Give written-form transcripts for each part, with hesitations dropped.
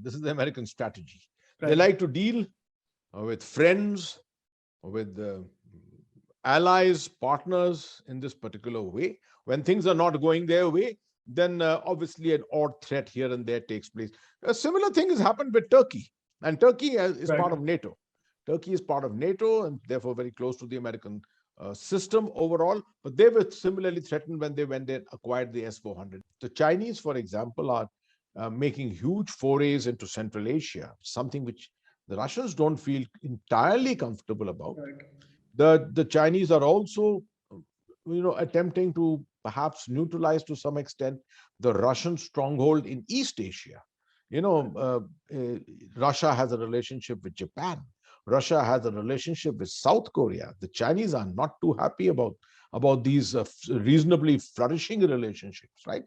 This is the American strategy. They Right. like to deal with friends, with allies, partners in this particular way. When things are not going their way, then obviously an odd threat here and there takes place. A similar thing has happened with Turkey, and Turkey is Right. part of NATO. Turkey is part of NATO and therefore very close to the American system overall. But they were similarly threatened when they acquired the S-400. The Chinese, for example, are making huge forays into Central Asia, something which the Russians don't feel entirely comfortable about. Right. The Chinese are also, attempting to perhaps neutralize to some extent the Russian stronghold in East Asia. Russia has a relationship with Japan. Russia has a relationship with South Korea. The Chinese are not too happy about these reasonably flourishing relationships, right?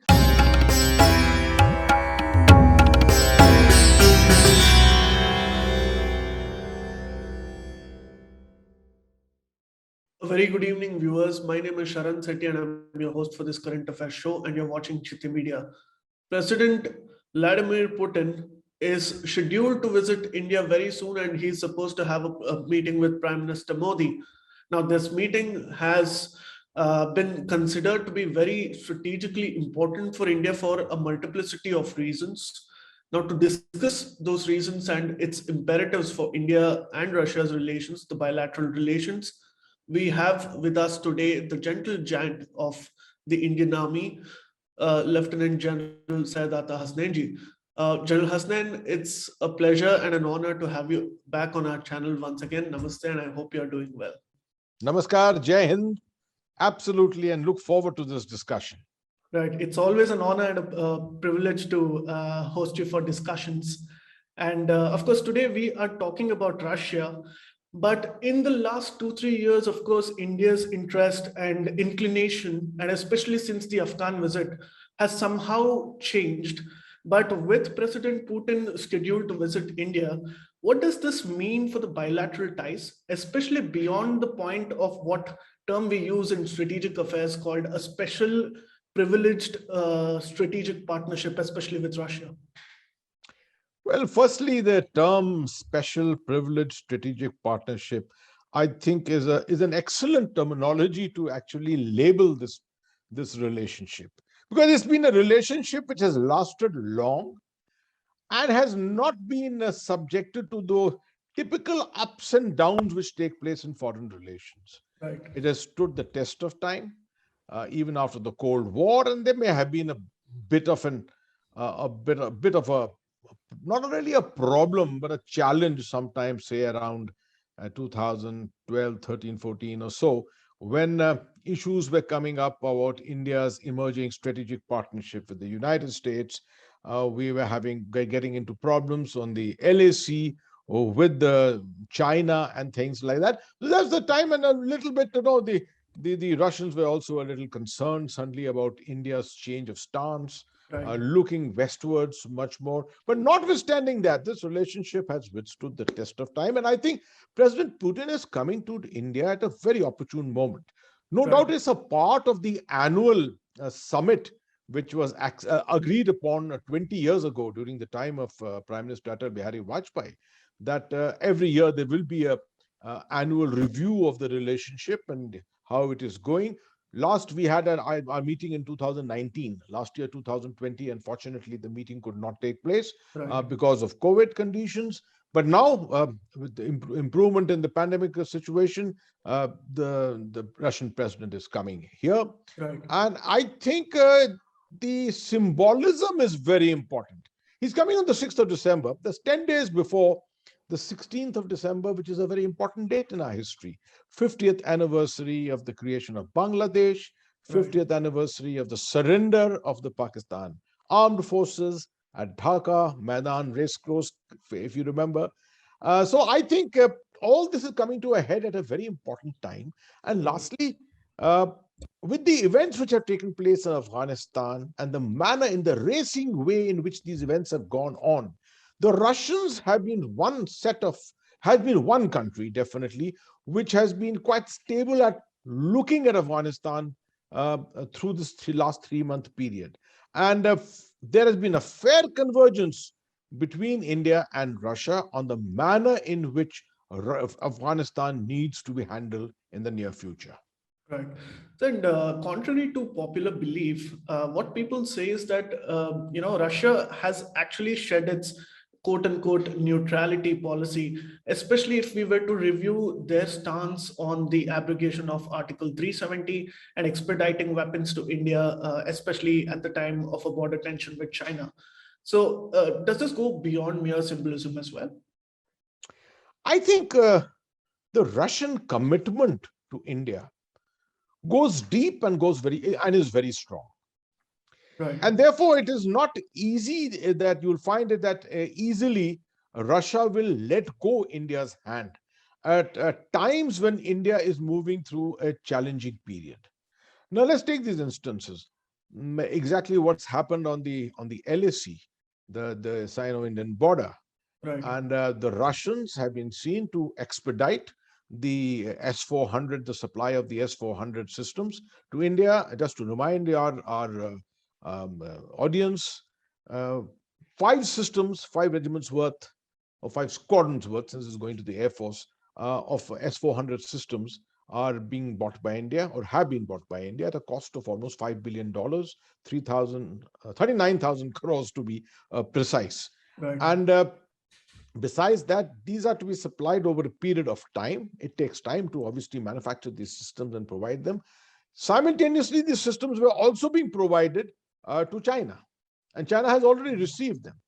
A very good evening, viewers. My name is Sharan Sethi, and I'm your host for this current affairs show. And you're watching Citti Media. President Vladimir Putin is scheduled to visit India very soon, and he's supposed to have a meeting with Prime Minister Modi. Now, this meeting has been considered to be very strategically important for India for a multiplicity of reasons. Now, to discuss those reasons and its imperatives for India and Russia's relations, the bilateral relations, we have with us today the gentle giant of the Indian Army, Lieutenant General Syed Ata Hasnain ji. General Hasnain, it's a pleasure and an honor to have you back on our channel once again. Namaste, and I hope you're doing well. Namaskar, Jai Hind. Absolutely, and look forward to this discussion. Right. It's always an honor and a privilege to host you for discussions. And of course, today we are talking about Russia. But in the last 2, 3 years, of course, India's interest and inclination, and especially since the Afghan visit, has somehow changed. But with President Putin scheduled to visit India, what does this mean for the bilateral ties, especially beyond the point of what term we use in strategic affairs called a special privileged strategic partnership, especially with Russia? Well, firstly, the term special privileged strategic partnership, I think, is an excellent terminology to actually label this relationship, because it's been a relationship which has lasted long and has not been subjected to the typical ups and downs which take place in foreign relations. Right. It has stood the test of time, even after the Cold War, and there may have been a bit of a bit of a, not really a problem, but a challenge sometimes, say around 2012, 13, 14 or so, when issues were coming up about India's emerging strategic partnership with the United States. We were getting into problems on the LAC or with the China and things like that. So that's the time, and a little bit, the Russians were also a little concerned suddenly about India's change of stance, Right. looking westwards much more. But notwithstanding that, this relationship has withstood the test of time. And I think President Putin is coming to India at a very opportune moment. No doubt Right. it's a part of the annual summit, which was agreed upon 20 years ago during the time of Prime Minister Atal Bihari Vajpayee, that every year there will be a annual review of the relationship and how it is going. Last we had our meeting in 2019, last year 2020. Unfortunately, the meeting could not take place Right. because of COVID conditions. But now, with the improvement in the pandemic situation, the Russian president is coming here. Right. And I think the symbolism is very important. He's coming on the 6th of December. That's 10 days before the 16th of December, which is a very important date in our history. 50th anniversary of the creation of Bangladesh, 50th anniversary of the surrender of the Pakistan armed forces at Dhaka, Maidan Race Course, if you remember. So I think all this is coming to a head at a very important time. And lastly, with the events which have taken place in Afghanistan and the manner, in the racing way in which these events have gone on, the Russians have been one country, definitely, which has been quite stable at looking at Afghanistan through this last 3-month period. And there has been a fair convergence between India and Russia on the manner in which Afghanistan needs to be handled in the near future. Right. And contrary to popular belief, what people say is that Russia has actually shed its quote unquote neutrality policy, especially if we were to review their stance on the abrogation of Article 370 and expediting weapons to India, especially at the time of a border tension with China. So, does this go beyond mere symbolism as well? I think the Russian commitment to India goes deep and is very strong. Right. And therefore, it is not easy that you'll find it that easily Russia will let go India's hand at times when India is moving through a challenging period. Now, let's take these instances. Exactly what's happened on the LAC, the Sino-Indian border. Right. And the Russians have been seen to expedite the S-400, the supply of the S-400 systems to India. Just to remind our audience, uh, 5 systems, 5 regiments worth, or 5 squadrons worth, since it's going to the Air Force, of S-400 systems are being bought by India or have been bought by India at a cost of almost $5 billion, 39,000 crores to be precise. Right. And besides that, these are to be supplied over a period of time. It takes time to obviously manufacture these systems and provide them. Simultaneously, these systems were also being provided to China, and China has already received them.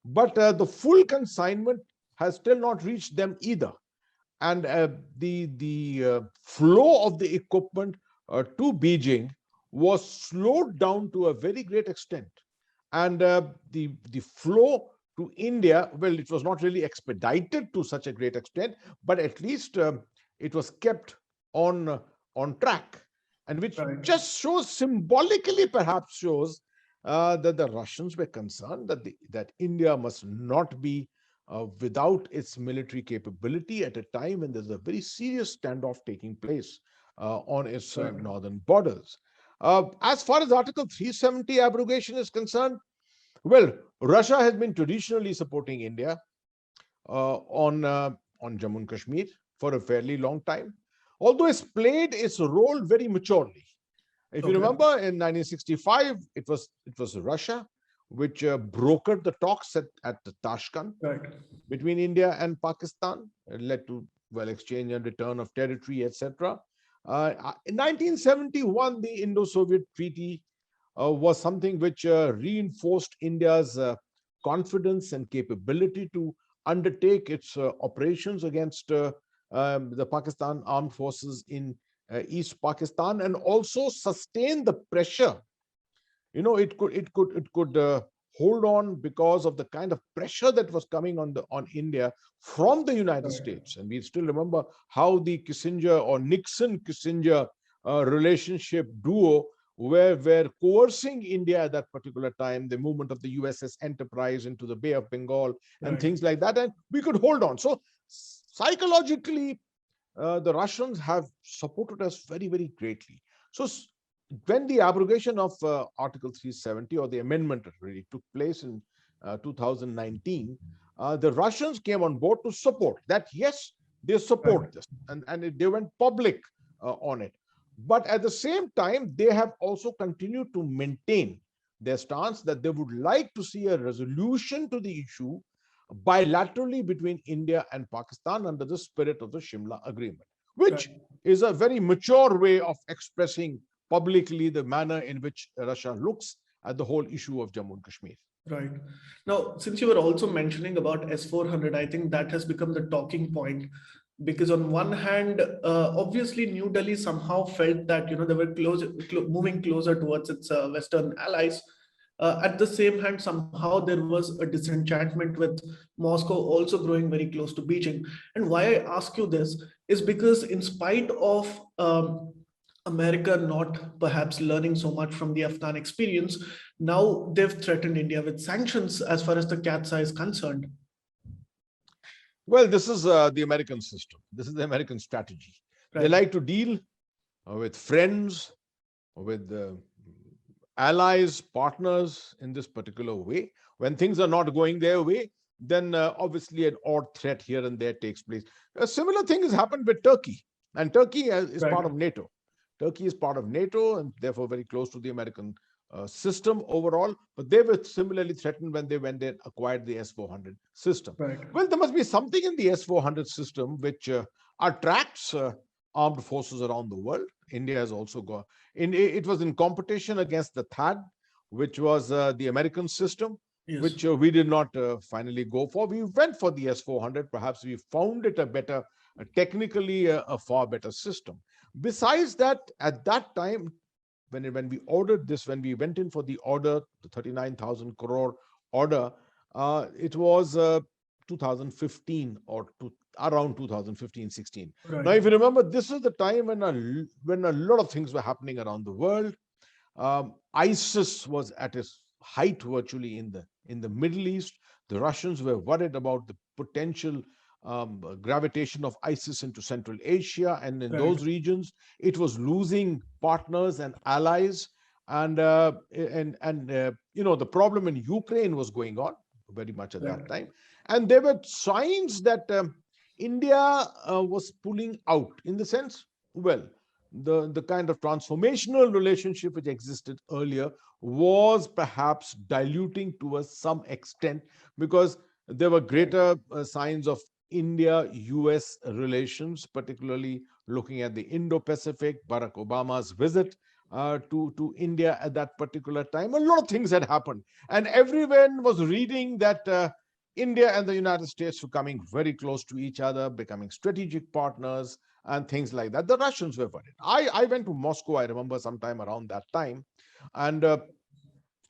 But the full consignment has still not reached them either. And the flow of the equipment to Beijing was slowed down to a very great extent. And the flow to India, well, it was not really expedited to such a great extent, but at least it was kept on track, and which Right. just shows, symbolically perhaps shows, that the Russians were concerned that India must not be without its military capability at a time when there's a very serious standoff taking place on its Right. northern borders. As far as Article 370 abrogation is concerned, well, Russia has been traditionally supporting India on Jammu and Kashmir for a fairly long time, although it's played its role very maturely. If you Okay. remember, in 1965, it was Russia which brokered the talks at the Tashkent Right. between India and Pakistan. It led to, well, exchange and return of territory, etc. In 1971, the Indo-Soviet Treaty was something which reinforced India's confidence and capability to undertake its operations against the Pakistan armed forces in East Pakistan, and also sustain the pressure. It could hold on because of the kind of pressure that was coming on India from the United Right. States. And we still remember how the Kissinger or Nixon-Kissinger relationship duo were coercing India at that particular time, the movement of the USS Enterprise into the Bay of Bengal and Right. things like that, and we could hold on. So psychologically, the Russians have supported us very, very greatly. So when the abrogation of Article 370, or the amendment really took place in 2019, the Russians came on board to support that. Yes, they support Right. this, and they went public on it. But at the same time, they have also continued to maintain their stance that they would like to see a resolution to the issue bilaterally between India and Pakistan under the spirit of the Shimla Agreement, which Right. is a very mature way of expressing publicly the manner in which Russia looks at the whole issue of Jammu and Kashmir. Right. Now, since you were also mentioning about S-400, I think that has become the talking point, because on one hand, obviously New Delhi somehow felt that they were moving closer towards its Western allies. At the same hand, somehow there was a disenchantment with Moscow also growing very close to Beijing. And why I ask you this is because, in spite of America not perhaps learning so much from the Afghan experience, now they've threatened India with sanctions as far as the CAATSA is concerned. Well, this is the American system. This is the American strategy. They Right. like to deal with friends, with allies, partners in this particular way. When things are not going their way, then obviously an odd threat here and there takes place. A similar thing has happened with Turkey, and Turkey is part of Right. NATO. Turkey is part of NATO and therefore very close to the American system overall. But they were similarly threatened when they acquired the S-400 system. Right. Well, there must be something in the S-400 system which attracts armed forces around the world. India has also got in. It was in competition against the THAAD, which was the American system, Yes. which we did not finally go for. We went for the S-400. Perhaps we found it a better, technically a far better system. Besides that, at that time, when we ordered this, when we went in for the order, the 39,000 crore order, it was 2015 or around 2015-16. Now, Right. if you remember, this is the time when a lot of things were happening around the world. ISIS was at its height virtually in the Middle East. The Russians were worried about the potential gravitation of ISIS into Central Asia, and in Right. those regions, it was losing partners and allies. And the problem in Ukraine was going on very much at that Right. time, and there were signs that India was pulling out in the sense, well, the kind of transformational relationship which existed earlier was perhaps diluting to some extent, because there were Right. greater signs of India-US relations, particularly looking at the Indo-Pacific, Barack Obama's visit to India at that particular time. A lot of things had happened, and everyone was reading that India and the United States were coming very close to each other, becoming strategic partners, and things like that. The Russians were worried. I went to Moscow, I remember, sometime around that time, and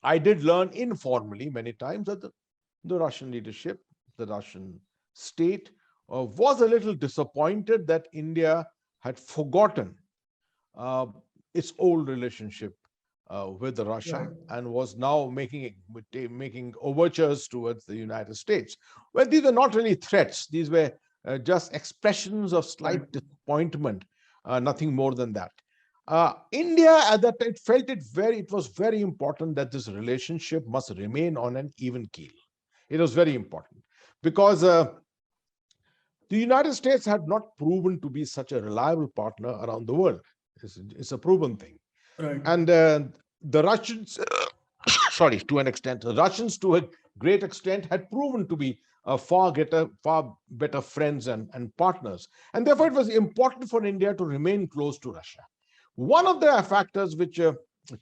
I did learn informally many times that the Russian leadership, the Russian state, was a little disappointed that India had forgotten uh, its old relationship with Russia Right. and was now making overtures towards the United States. Well, these were not really threats; these were just expressions of Right. slight disappointment, nothing more than that. India at that time felt it was very important that this relationship must remain on an even keel. It was very important because the United States had not proven to be such a reliable partner around the world. It's a proven thing. Right. And the Russians, sorry, to an extent, the Russians to a great extent had proven to be far better friends and partners. And therefore, it was important for India to remain close to Russia. One of the factors which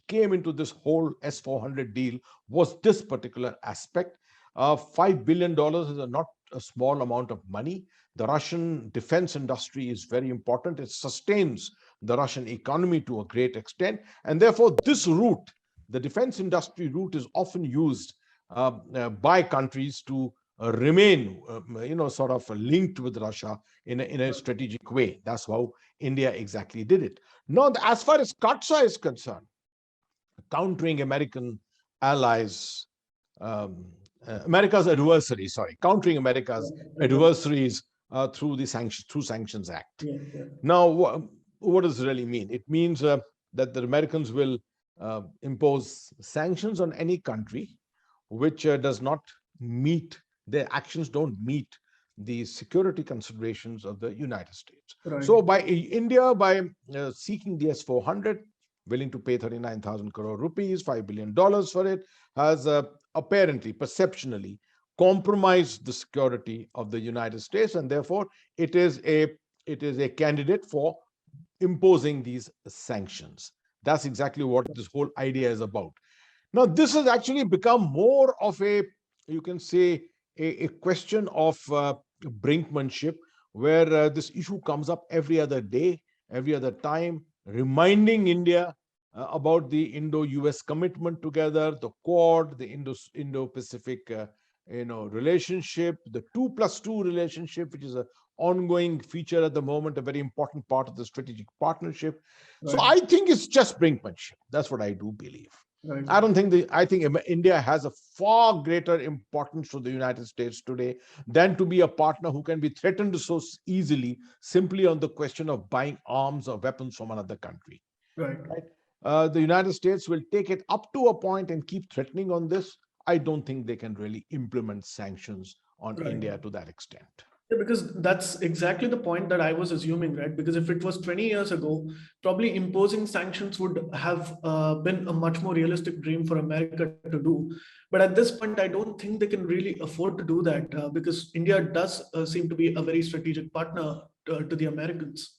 came into this whole S-400 deal was this particular aspect. $5 billion is not a small amount of money. The Russian defense industry is very important. It sustains the Russian economy to a great extent. And therefore, this route, the defense industry route, is often used by countries to remain, sort of linked with Russia in a strategic way. That's how India exactly did it. Now, as far as CAATSA is concerned, countering American allies, um, America's adversaries, sorry, countering America's adversaries through Sanctions Act. Yeah. Yeah. Now, what does it really mean? It means that the Americans will impose sanctions on any country which does not meet, their actions don't meet the security considerations of the United States. Right. So by India, by seeking the S-400, willing to pay 39,000 crore rupees, $5 billion for it, has apparently, perceptionally, compromised the security of the United States, and therefore it is a candidate for imposing these sanctions. That's exactly what this whole idea is about. Now, this has actually become more of you can say, a question of brinkmanship, where this issue comes up every other day, every other time, reminding India about the Indo-US commitment together, the Quad, the Indo-Pacific, relationship, the 2+2 relationship, which is an ongoing feature at the moment, a very important part of the strategic partnership. So Right. I think it's just brinkmanship. That's what I do believe. Right. I don't think I think India has a far greater importance to the United States today than to be a partner who can be threatened so easily simply on the question of buying arms or weapons from another country. Right. Right? The United States will take it up to a point and keep threatening on this I don't think they can really implement sanctions on Right. India to that extent. Yeah, because that's exactly the point that I was assuming, right? Because if it was 20 years ago, probably imposing sanctions would have been a much more realistic dream for America to do. But at this point, I don't think they can really afford to do that because India does seem to be a very strategic partner to the Americans.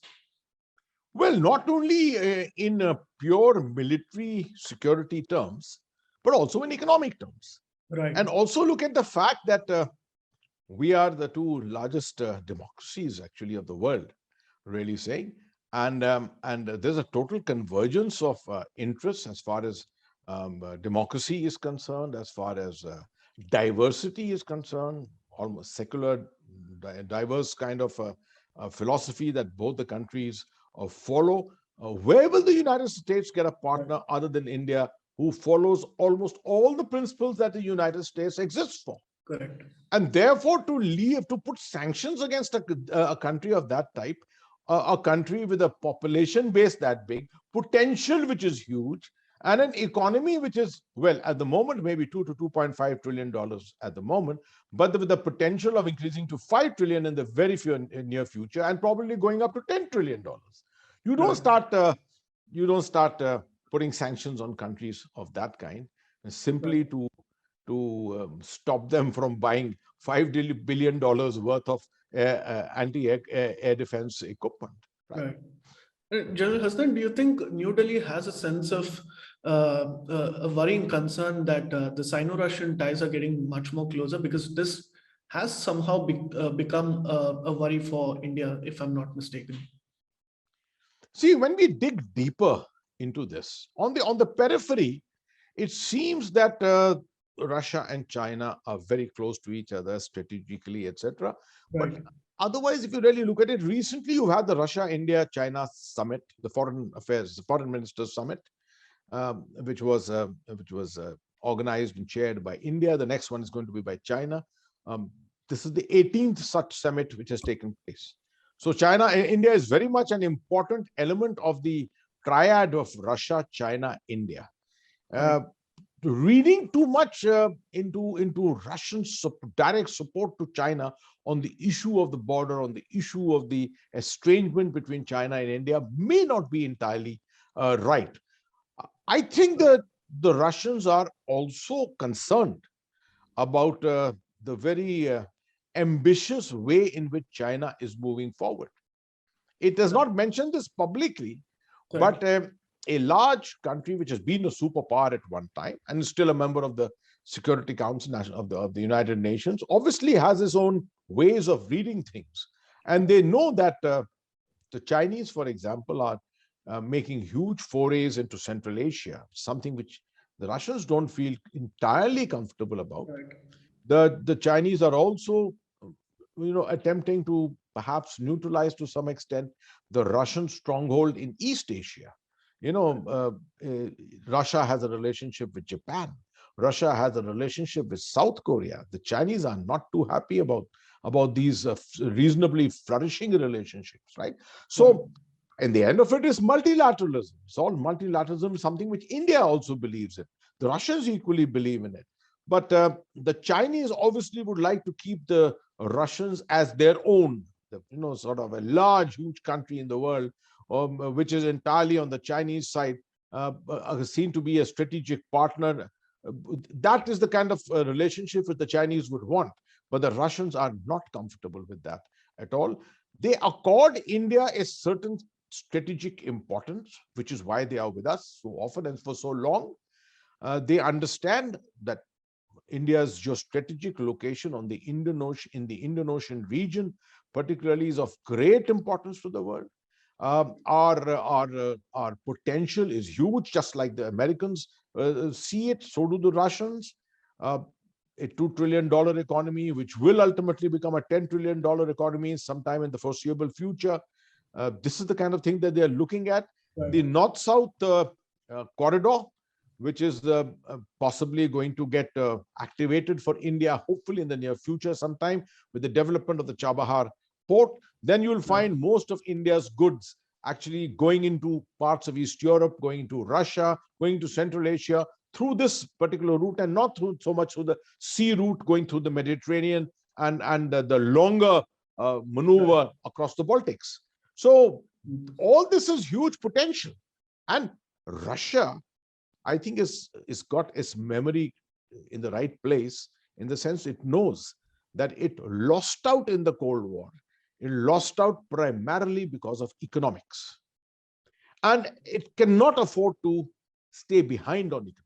Well, not only in pure military security terms, but also in economic terms. Right, And also look at the fact that we are the two largest democracies actually of the world, really saying, and there's a total convergence of interests as far as democracy is concerned, as far as diversity is concerned, almost secular, diverse kind of philosophy that both the countries follow. Where will the United States get a right, partner other than India who follows almost all the principles that the United States exists for? correct. And therefore, to put sanctions against a country of that type, a country with a population base that big, potential which is huge, and an economy which is, well, at the moment, maybe 2 to $2.5 trillion at the moment, but with the potential of increasing to 5 trillion in the very near future, and probably going up to $10 trillion. You don't Right. start, uh, you don't start putting sanctions on countries of that kind Right. simply to stop them from buying $5 billion worth of anti-air defense equipment, right? Right. General Hassan, do you think New Delhi has a sense of a worrying concern that the Sino-Russian ties are getting much more closer because this has somehow become a worry for India, if I'm not mistaken? See, when we dig deeper into this, on the periphery, it seems that Russia and China are very close to each other strategically, etc. But Right. otherwise, if you really look at it, recently you had the Russia-India-China summit, the foreign ministers summit, which was organized and chaired by India. The next one is going to be by China. Um, this is the 18th such summit which has taken place. So India is very much an important element of the triad of Russia, China, India. Right. Uh, Reading too much into Russian direct support to China on the issue of the border, on the issue of the estrangement between China and India may not be entirely right. I think that the Russians are also concerned about the very ambitious way in which China is moving forward. It does not mention this publicly, Right. but a large country which has been a superpower at one time and is still a member of the Security Council of the United Nations obviously has its own ways of reading things. And they know that the Chinese, for example, are making huge forays into Central Asia, something which the Russians don't feel entirely comfortable about. Right. The Chinese are also, attempting to perhaps neutralize to some extent the Russian stronghold in East Asia. You know, Russia has a relationship with Japan. Russia has a relationship with South Korea. The Chinese are not too happy about these reasonably flourishing relationships, right? Right. So, and the end of it is multilateralism. It's all multilateralism, something which India also believes in. The Russians equally believe in it. But the Chinese obviously would like to keep the Russians as their own, sort of a large, huge country in the world, which is entirely on the Chinese side, seen to be a strategic partner. That is the kind of relationship that the Chinese would want. But the Russians are not comfortable with that at all. They accord India a certain strategic importance, which is why they are with us so often and for so long. They understand that India's geostrategic location on the Indian Ocean region, particularly, is of great importance to the world. Our potential is huge, just like the Americans see it. So do the Russians. Uh, a $2 trillion economy, which will ultimately become a $10 trillion economy sometime in the foreseeable future. This is the kind of thing that they are looking at. Right. The North-South corridor, which is possibly going to get activated for India, hopefully in the near future sometime with the development of the Chabahar port. Then you will Right. find most of India's goods actually going into parts of East Europe, going into Russia, going to Central Asia through this particular route and not through so much through the sea route going through the Mediterranean and the longer maneuver across the Baltics. So all this is huge potential. And Russia, I think, is got its memory in the right place, in the sense it knows that it lost out in the Cold War. It lost out primarily because of economics. And it cannot afford to stay behind on economics.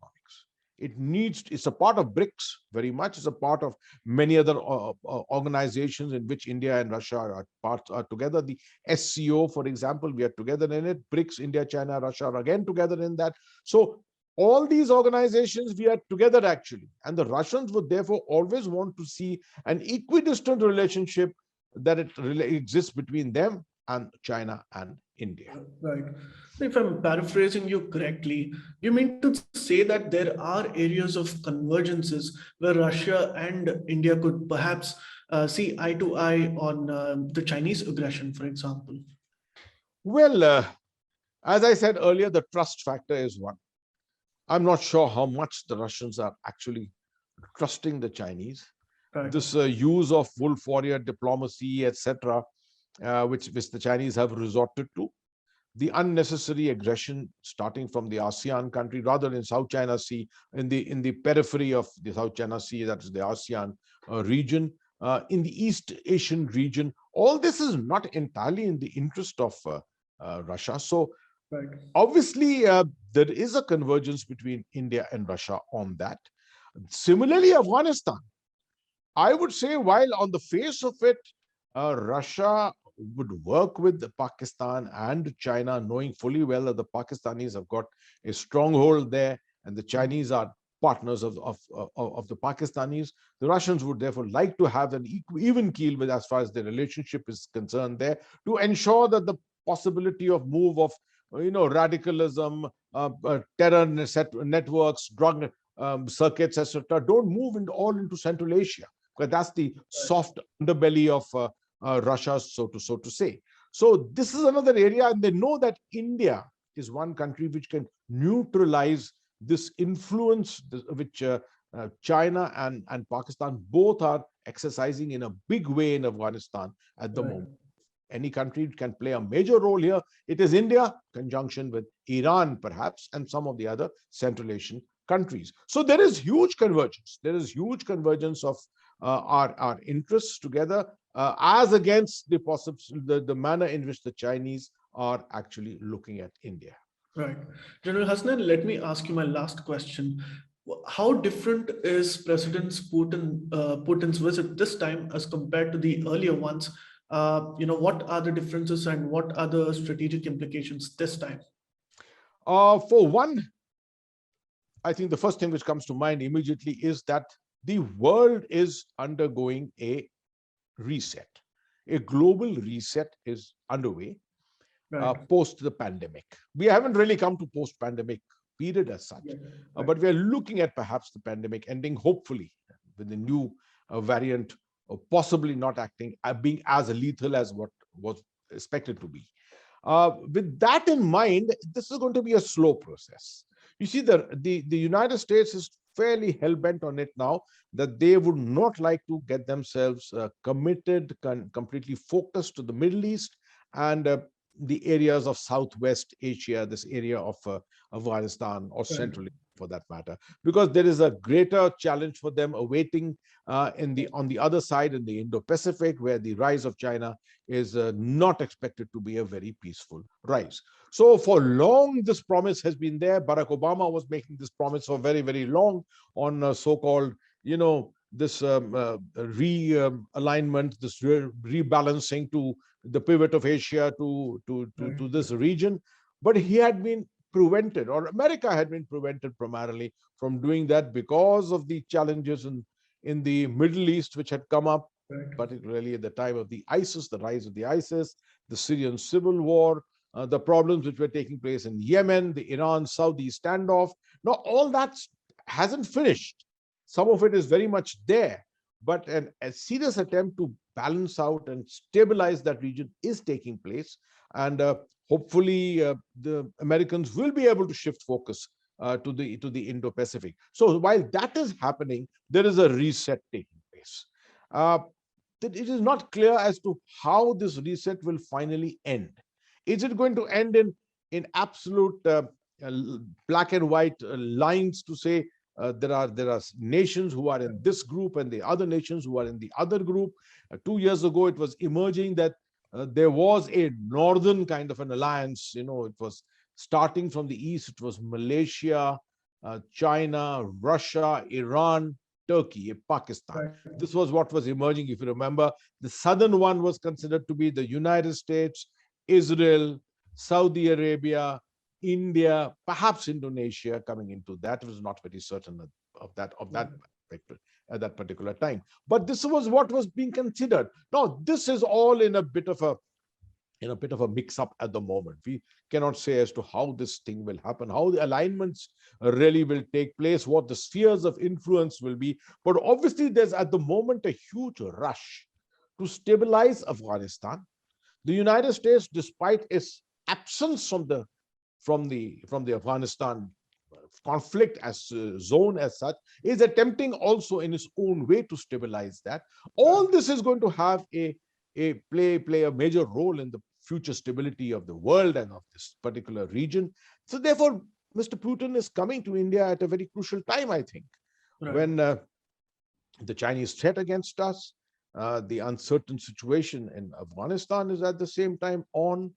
It's a part of BRICS very much. It's a part of many other organizations in which India and Russia are together. The SCO, for example, we are together in it. BRICS, India, China, Russia are again together in that. So all these organizations, we are together actually. And the Russians would therefore always want to see an equidistant relationship that it exists between them and China and India. Right. If I'm paraphrasing you correctly, you mean to say that there are areas of convergences where Russia and India could perhaps see eye to eye on the Chinese aggression, for example? Well, as I said earlier, the trust factor is one. I'm not sure how much the Russians are actually trusting the Chinese. Right. This use of wolf warrior diplomacy, etc., which the Chinese have resorted to, the unnecessary aggression starting from the ASEAN country, rather in South China Sea, in the periphery of the South China Sea, that is the ASEAN region, in the East Asian region. All this is not entirely in the interest of Russia. So Right. obviously, there is a convergence between India and Russia on that. Similarly, Afghanistan, I would say, while on the face of it, Russia would work with Pakistan and China, knowing fully well that the Pakistanis have got a stronghold there and the Chinese are partners of the Pakistanis. The Russians would therefore like to have an even keel with, as far as their relationship is concerned there, to ensure that the possibility of move of radicalism, terror networks, drug circuits, etc., don't move all into Central Asia, because that's the soft underbelly of Russia, so to say. So this is another area, and they know that India is one country which can neutralize this influence which China and Pakistan both are exercising in a big way in Afghanistan at the moment. Any country can play a major role here. It is India, conjunction with Iran, perhaps, and some of the other Central Asian countries. So there is huge convergence. There is huge convergence of our interests together, as against the manner in which the Chinese are actually looking at India. Right. General Hasnain, let me ask you my last question. How different is Putin's visit this time as compared to the earlier ones? What are the differences and what are the strategic implications this time? For one, I think the first thing which comes to mind immediately is that the world is undergoing a reset. A global reset is underway post the pandemic. We haven't really come to post-pandemic period as such, but we are looking at perhaps the pandemic ending, hopefully, with the new variant possibly not being as lethal as what was expected to be. With that in mind, this is going to be a slow process. You see, the United States is fairly hell-bent on it now, that they would not like to get themselves committed, completely focused to the Middle East and the areas of Southwest Asia, this area of Afghanistan or Central Asia, for that matter, because there is a greater challenge for them awaiting on the other side in the Indo-Pacific, where the rise of China is not expected to be a very peaceful rise. So for long, this promise has been there. Barack Obama was making this promise for very, very long on so-called, this realignment, this rebalancing to the pivot of Asia to this region. But he had been prevented, or America had been prevented primarily from doing that because of the challenges in the Middle East, which had come up, particularly at the time of the rise of the ISIS, the Syrian civil war, the problems which were taking place in Yemen, the Iran-Saudi standoff. Now, all that hasn't finished. Some of it is very much there, but a serious attempt to balance out and stabilize that region is taking place. And hopefully, the Americans will be able to shift focus to the Indo-Pacific. So while that is happening, there is a reset taking place. That it is not clear as to how this reset will finally end. Is it going to end in absolute black and white lines to say there are nations who are in this group and the other nations who are in the other group? 2 years ago, it was emerging that there was a northern kind of an alliance. It was starting from the east. It was Malaysia, China, Russia, Iran, Turkey, Pakistan. Right. This was what was emerging. If you remember, the southern one was considered to be the United States, Israel, Saudi Arabia, India, perhaps Indonesia coming into that. It was not very certain of that at that particular time. But this was what was being considered. Now, this is all in a bit of a mix-up at the moment. We cannot say as to how this thing will happen, how the alignments really will take place, what the spheres of influence will be. But obviously, there's at the moment a huge rush to stabilize Afghanistan. The United States, despite its absence from the Afghanistan conflict as zone as such, is attempting also in its own way to stabilize that. All this is going to have play a major role in the future stability of the world and of this particular region. So therefore, Mr. Putin is coming to India at a very crucial time, I think, Right. when the Chinese threat against us, the uncertain situation in Afghanistan is at the same time on.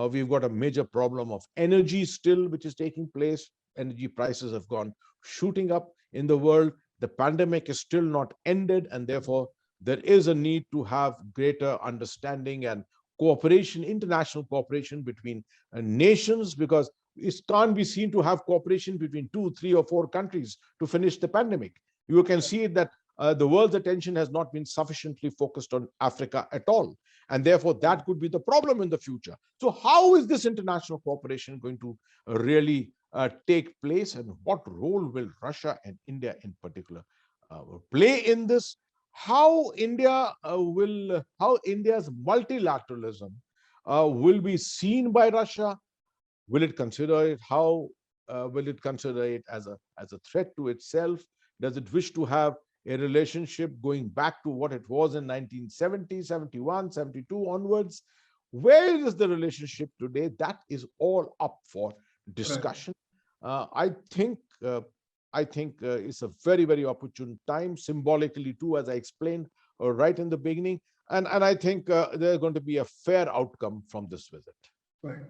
We've got a major problem of energy still, which is taking place. Energy prices have gone shooting up in the world. The pandemic is still not ended, and therefore there is a need to have greater understanding and cooperation, international cooperation between nations, because it can't be seen to have cooperation between 2, 3, or 4 countries to finish the pandemic. You can see that the world's attention has not been sufficiently focused on Africa at all. And therefore, that could be the problem in the future. So how is this international cooperation going to really take place, and what role will Russia and India in particular play in this? How India's multilateralism will be seen by Russia? Will it consider it? How will it consider it as a threat to itself? Does it wish to have a relationship going back to what it was in 1970, 71, 72 onwards? Where is the relationship today? That is all up for discussion. I think it's a very, very opportune time, symbolically too, as I explained right in the beginning. And I think there's going to be a fair outcome from this visit. Right.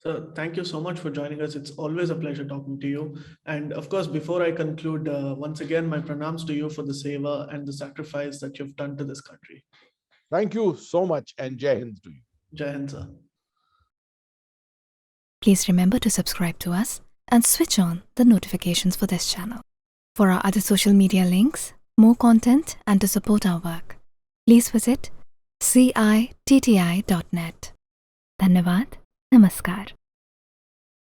So thank you so much for joining us. It's always a pleasure talking to you. And of course, before I conclude, once again, my pranams to you for the seva and the sacrifice that you've done to this country. Thank you so much, and Jai Hind to you. Jai Hind, sir. Please remember to subscribe to us and switch on the notifications for this channel. For our other social media links, more content, and to support our work, please visit CAATSA.net. Dhanyavad. Namaskar.